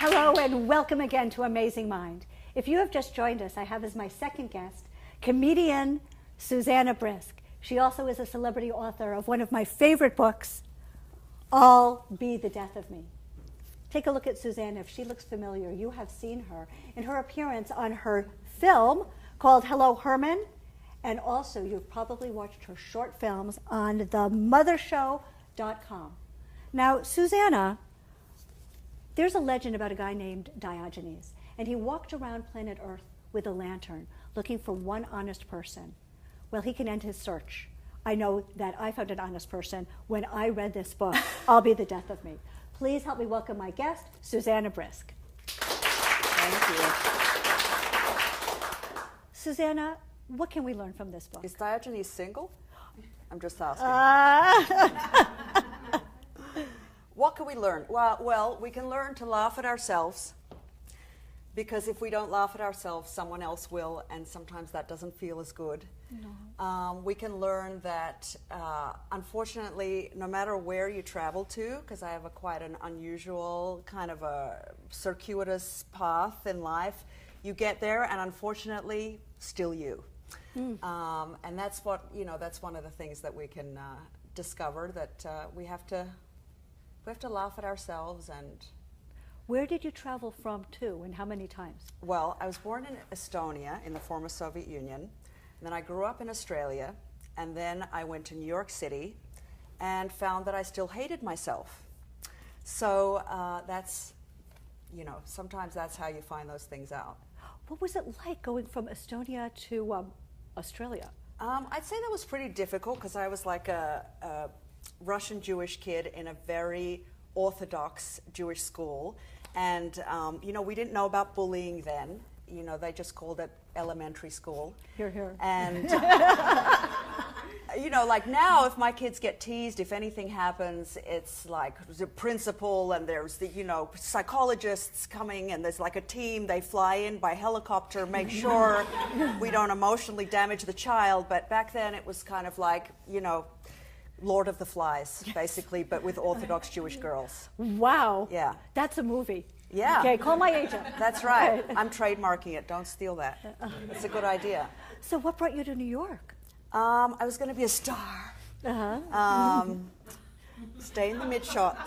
Hello and welcome again to Amazing Mind. If you have just joined us, I have as my second guest, comedian Susanna Brisk. She also is a celebrity author of one of my favorite books, I'll Be the Death of Me. Take a look at Susanna. If she looks familiar, you have seen her in her appearance on her film called Hello, Herman. And also, you've probably watched her short films on themothershow.com. Now, Susanna, there's a legend about a guy named Diogenes, and he walked around planet Earth with a lantern looking for one honest person. Well, he can end his search. I know that I found an honest person when I read this book, I'll Be the Death of Me. Please help me welcome my guest, Susanna Brisk. Thank you. Susanna, what can we learn from this book? Is Diogenes single? I'm just asking. What can we learn? Well, we can learn to laugh at ourselves, because if we don't laugh at ourselves, someone else will, and sometimes that doesn't feel as good. No. We can learn that, unfortunately, no matter where you travel to, because I have quite an unusual kind of a circuitous path in life, you get there, and unfortunately, still you. And that's what, that's one of the things that we can discover, that we have to laugh at ourselves. And where did you travel from to, and how many times? Well, I was born in Estonia, in the former Soviet Union, and then I grew up in Australia, and then I went to New York City and found that I still hated myself. So that's, sometimes that's how you find those things out. What was it like going from Estonia to Australia? I'd say that was pretty difficult, because I was like a Russian Jewish kid in a very Orthodox Jewish school, and we didn't know about bullying then. They just called it elementary school. Here. And like now, if my kids get teased, if anything happens, it's like the principal, and there's the psychologists coming, and there's like a team. They fly in by helicopter, make sure we don't emotionally damage the child. But back then, it was kind of like Lord of the Flies, basically, but with Orthodox Jewish girls. Wow. Yeah. That's a movie. Yeah. Okay, call my agent. That's right. I'm trademarking it. Don't steal that. It's a good idea. So what brought you to New York? I was going to be a star. Stay in the mid-shot.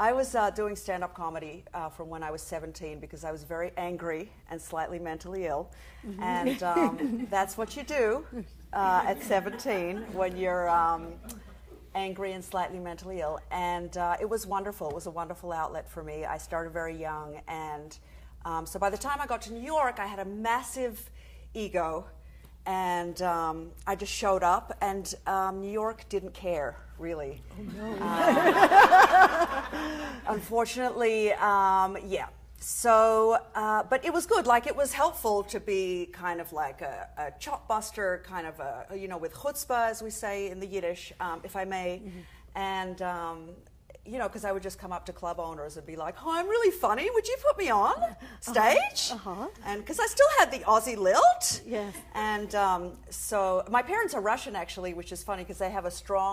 I was doing stand-up comedy from when I was 17, because I was very angry and slightly mentally ill. And that's what you do at 17 when you're angry and slightly mentally ill. And it was wonderful. It was a wonderful outlet for me. I started very young. And so by the time I got to New York, I had a massive ego. And I just showed up, and New York didn't care, really. Oh, no. Unfortunately, yeah. So, but it was good. Like, it was helpful to be kind of like a chop buster, kind of with chutzpah, as we say in the Yiddish, if I may. And because I would just come up to club owners and be like, "Oh, I'm really funny. Would you put me on stage?" And because I still had the Aussie lilt. Yes. And so my parents are Russian, actually, which is funny, because they have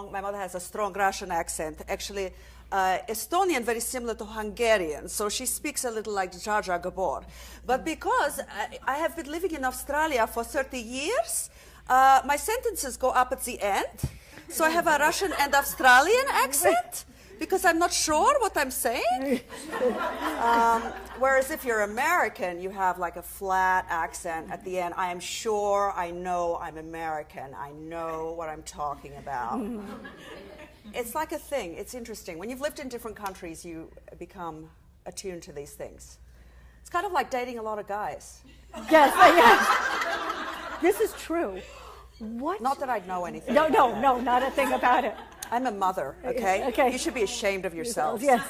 my mother has a strong Russian accent. Actually, Estonian, very similar to Hungarian, so she speaks a little like Jar Jar Gabor. But because I have been living in Australia for 30 years, my sentences go up at the end. So I have a Russian and Australian accent, because I'm not sure what I'm saying. Whereas if you're American, you have like a flat accent at the end. I am sure, I know I'm American. I know what I'm talking about. It's like a thing. It's interesting. When you've lived in different countries, you become attuned to these things. It's kind of like dating a lot of guys. Yes. This is true. What? Not that I'd know anything. No, not a thing about it. I'm a mother, okay? Okay. You should be ashamed of yourselves. Yes.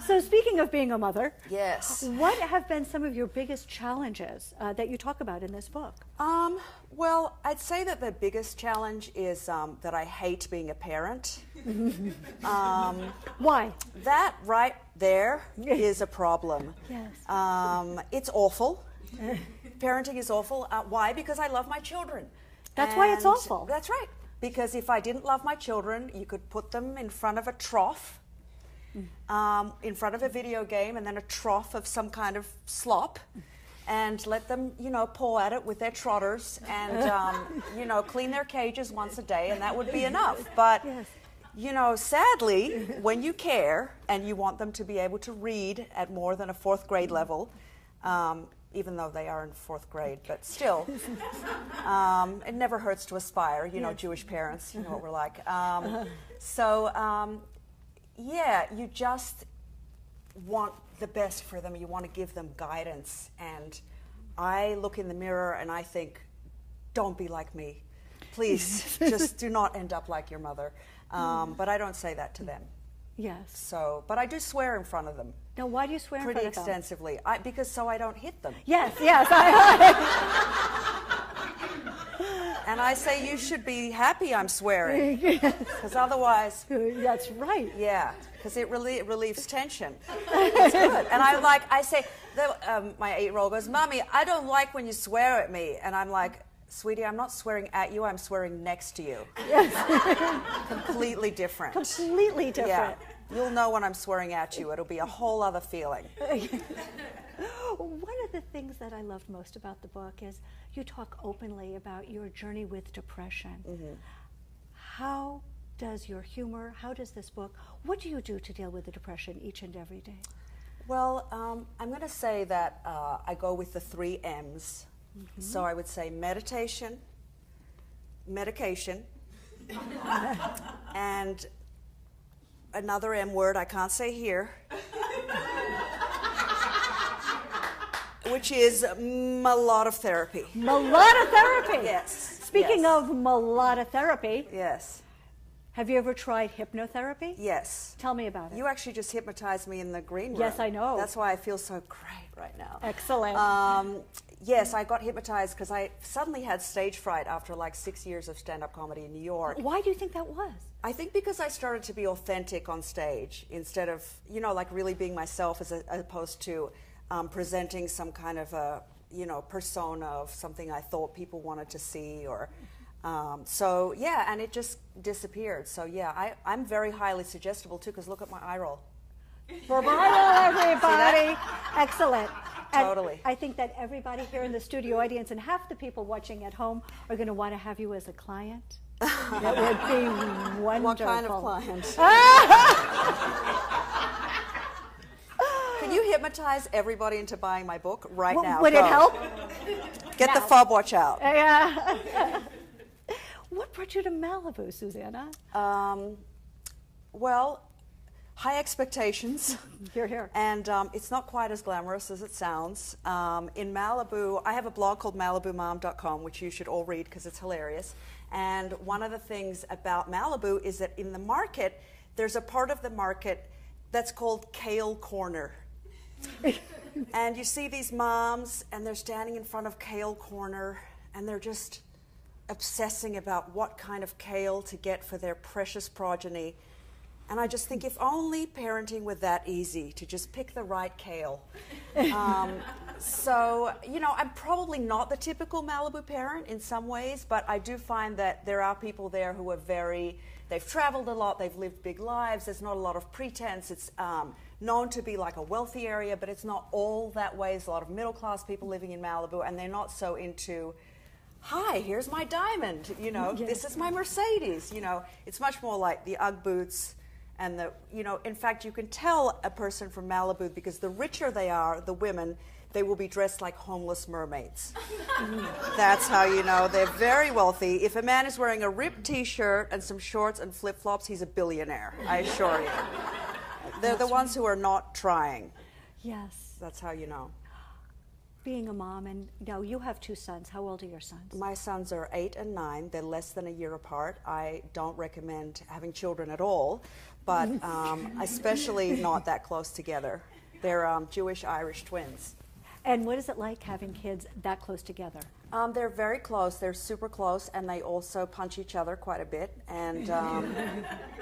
So speaking of being a mother, yes. What have been some of your biggest challenges that you talk about in this book? Well, I'd say that the biggest challenge is that I hate being a parent. Why? That right there is a problem. Yes. It's awful. Parenting is awful. Why? Because I love my children. That's why it's awful. That's right. Because if I didn't love my children, you could put them in front of a trough in front of a video game and then a trough of some kind of slop, and let them, paw at it with their trotters and, clean their cages once a day, and that would be enough. But, sadly, when you care and you want them to be able to read at more than a 4th grade level, even though they are in 4th grade, but still, it never hurts to aspire, Jewish parents, you know what we're like. You just want the best for them. You want to give them guidance. And I look in the mirror and I think, don't be like me. Please, just do not end up like your mother. But I don't say that to them. Yes. But I do swear in front of them. Now, why do you swear in front of them? Pretty extensively. Because so I don't hit them. Yes. And I say, you should be happy I'm swearing. Because otherwise... That's right. Yeah, because it relieves tension. It's good. And I say, my 8-year-old goes, Mommy, I don't like when you swear at me. And I'm like, sweetie, I'm not swearing at you, I'm swearing next to you. Yes. Completely different. Completely different. Yeah. You'll know when I'm swearing at you. It'll be a whole other feeling. One of the things that I loved most about the book is you talk openly about your journey with depression. Mm-hmm. How does your humor, how does this book, what do you do to deal with the depression each and every day? Well, I'm going to say that I go with the 3 M's. Mm-hmm. So I would say meditation, medication, and another M word I can't say here, which is melototherapy. Melototherapy? Yes. Speaking of melototherapy. Yes. Have you ever tried hypnotherapy? Yes. Tell me about it. You actually just hypnotized me in the green room. Yes, I know. That's why I feel so great right now. Excellent. Yes, I got hypnotized because I suddenly had stage fright after like 6 years of stand-up comedy in New York. Why do you think that was? I think because I started to be authentic on stage instead of, like really being myself as opposed to presenting some kind of a, persona of something I thought people wanted to see or... and it just disappeared. So yeah, I'm very highly suggestible too, because look at my eye roll. For my roll, everybody. Excellent. And totally. I think that everybody here in the studio audience and half the people watching at home are going to want to have you as a client. That would be wonderful. What kind of client? Can you hypnotize everybody into buying my book right now? Would it help? Get the fob watch out. What brought you to Malibu, Susanna? Well, high expectations. Here. And it's not quite as glamorous as it sounds. In Malibu, I have a blog called MalibuMom.com, which you should all read because it's hilarious. And one of the things about Malibu is that in the market, there's a part of the market that's called Kale Corner. And you see these moms, and they're standing in front of Kale Corner, and they're just obsessing about what kind of kale to get for their precious progeny. And I just think if only parenting were that easy, to just pick the right kale. So, I'm probably not the typical Malibu parent in some ways, but I do find that there are people there who are they've traveled a lot, they've lived big lives, there's not a lot of pretense. It's known to be like a wealthy area, but it's not all that way. There's a lot of middle-class people living in Malibu, and they're not so into, hi, here's my diamond, yes. This is my Mercedes, It's much more like the Ugg boots and in fact, you can tell a person from Malibu because the richer they are, the women, they will be dressed like homeless mermaids. That's how you know they're very wealthy. If a man is wearing a ripped T-shirt and some shorts and flip-flops, he's a billionaire, I assure you. They're the ones who are not trying. Yes. That's how you know. Being a mom, and now you have 2 sons. How old are your sons? My sons are 8 and 9. They're less than a year apart. I don't recommend having children at all, but especially not that close together. They're Jewish-Irish twins. And what is it like having kids that close together? They're very close. They're super close, and they also punch each other quite a bit. And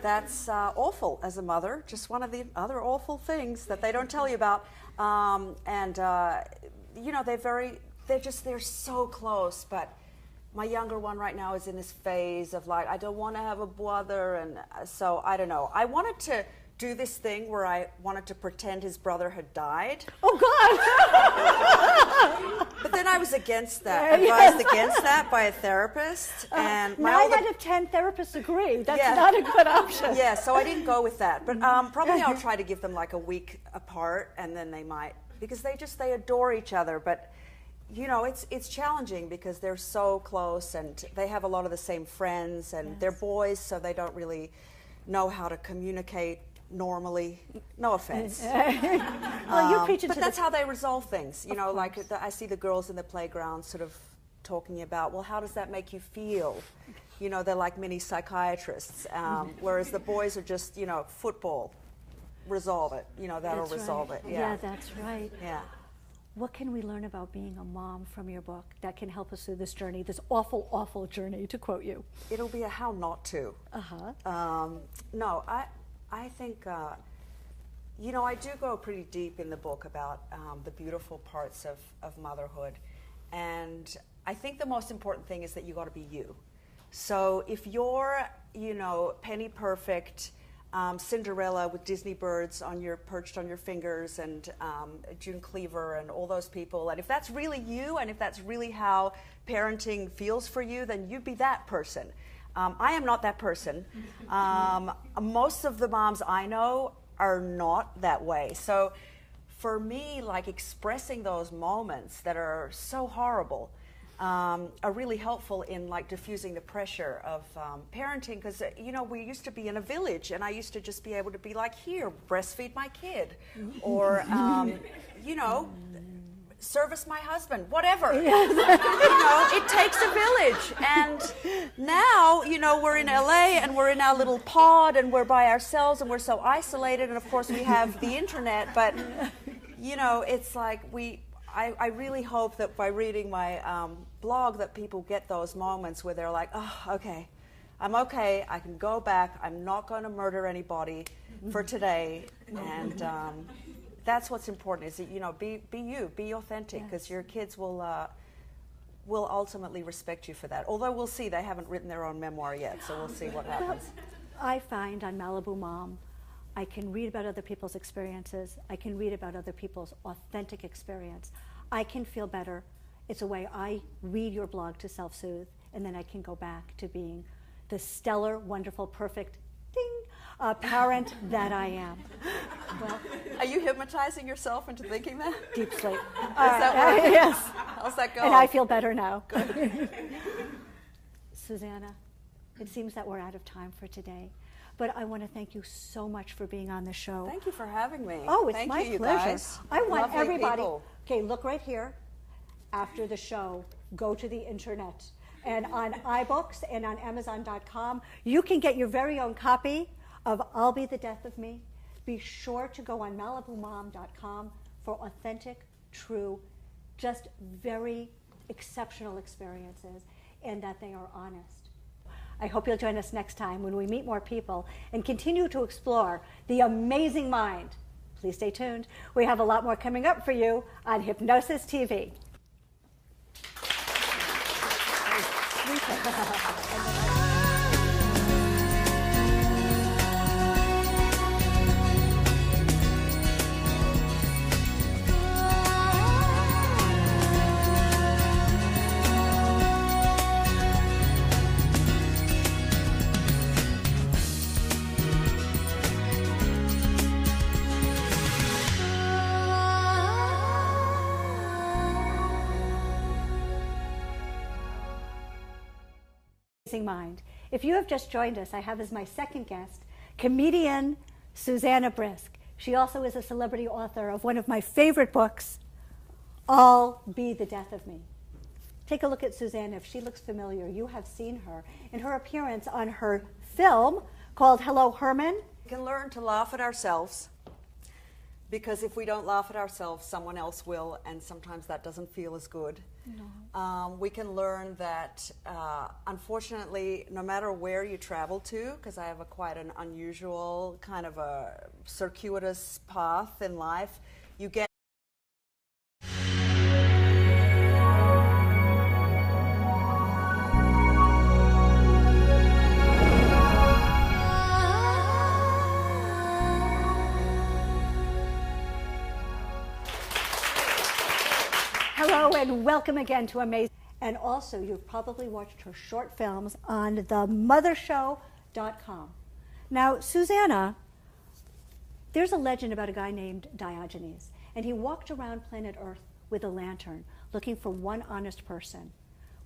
that's awful as a mother. Just one of the other awful things that they don't tell you about. They're so close. But my younger one right now is in this phase of like, I don't want to have a brother, and so I don't know. I wanted to do this thing where I wanted to pretend his brother had died. Oh, God! But then I was against that, advised against that by a therapist. And 9 out of 10 therapists agree. That's Yeah. not a good option. Yeah, so I didn't go with that. But probably I'll try to give them like a week apart, and then they might, because they adore each other. But, you know, it's challenging because they're so close, and they have a lot of the same friends, and they're boys, so they don't really know how to communicate normally. No offense. Well, you're preaching but to that's the... how they resolve things. You know, course. like I see the girls in the playground sort of talking about, well, how does that make you feel? You know, they're like mini psychiatrists, whereas the boys are just, you know, football. Resolve it. You know, that'll resolve it. Yeah, that's right. Yeah. What can we learn about being a mom from your book that can help us through this journey, this awful, awful journey, to quote you? It'll be a how not to. No, I think, you know, I do go pretty deep in the book about the beautiful parts of motherhood. And I think the most important thing is that you got to be you. So if you're, you know, penny perfect, Cinderella with Disney birds perched on your fingers, and June Cleaver and all those people, and if that's really you, and if that's really how parenting feels for you, then you'd be that person. I am not that person. Most of the moms I know are not that way. So for me, like, expressing those moments that are so horrible are really helpful in, like, diffusing the pressure of parenting, because you know, we used to be in a village, and I used to just be able to be like, here, breastfeed my kid, or you know, service my husband, whatever. You know, it takes a village. And now, you know, we're in LA, and we're in our little pod, and we're by ourselves, and we're so isolated, and of course we have the internet, but you know, it's like I really hope that by reading my blog that people get those moments where they're like, oh, okay, I'm okay, I can go back, I'm not going to murder anybody for today, and that's what's important, is that, you know, be you, be authentic, because your kids will ultimately respect you for that. Although we'll see, they haven't written their own memoir yet, so we'll see what happens. I find on Malibu Mom, I can read about other people's experiences. I can read about other people's authentic experience. I can feel better. It's a way I read your blog to self-soothe, and then I can go back to being the stellar, wonderful, perfect, ding, parent that I am. Well, are you hypnotizing yourself into thinking that? deep sleep. Is that working? Yes. How's that go? And I feel better now. Good. Susanna, it seems that we're out of time for today. But I want to thank you so much for being on the show. Thank you for having me. Oh, it's Thank my you, pleasure. Guys. I want Lovely everybody. people. Okay, look right here. After the show, go to the internet, and on iBooks and on Amazon.com, you can get your very own copy of I'll Be the Death of Me. Be sure to go on MalibuMom.com for authentic, true, just very exceptional experiences, and that they are honest. I hope you'll join us next time when we meet more people and continue to explore the amazing mind. Please stay tuned. We have a lot more coming up for you on Hypnosis TV. Mind. If you have just joined us, I have as my second guest comedian Susanna Brisk. She also is a celebrity author of one of my favorite books, I'll Be the Death of Me. Take a look at Susanna. If she looks familiar, you have seen her in her appearance on her film called Hello, Herman. We can learn to laugh at ourselves, because if we don't laugh at ourselves, someone else will, and sometimes that doesn't feel as good. No. We can learn that, unfortunately, no matter where you travel to, because I have quite an unusual kind of a circuitous path in life, you get Hello and welcome again to Amazing. And also, you've probably watched her short films on themothershow.com. Now, Susanna, there's a legend about a guy named Diogenes, and he walked around planet Earth with a lantern looking for one honest person.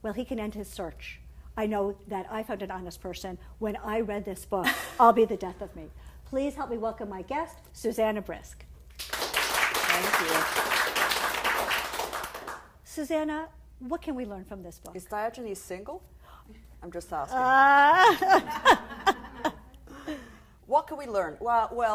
Well, he can end his search. I know that I found an honest person when I read this book, I'll Be the Death of Me. Please help me welcome my guest, Susanna Brisk. Thank you. Susanna, what can we learn from this book? Is Diogenes single? I'm just asking. What can we learn? Well, we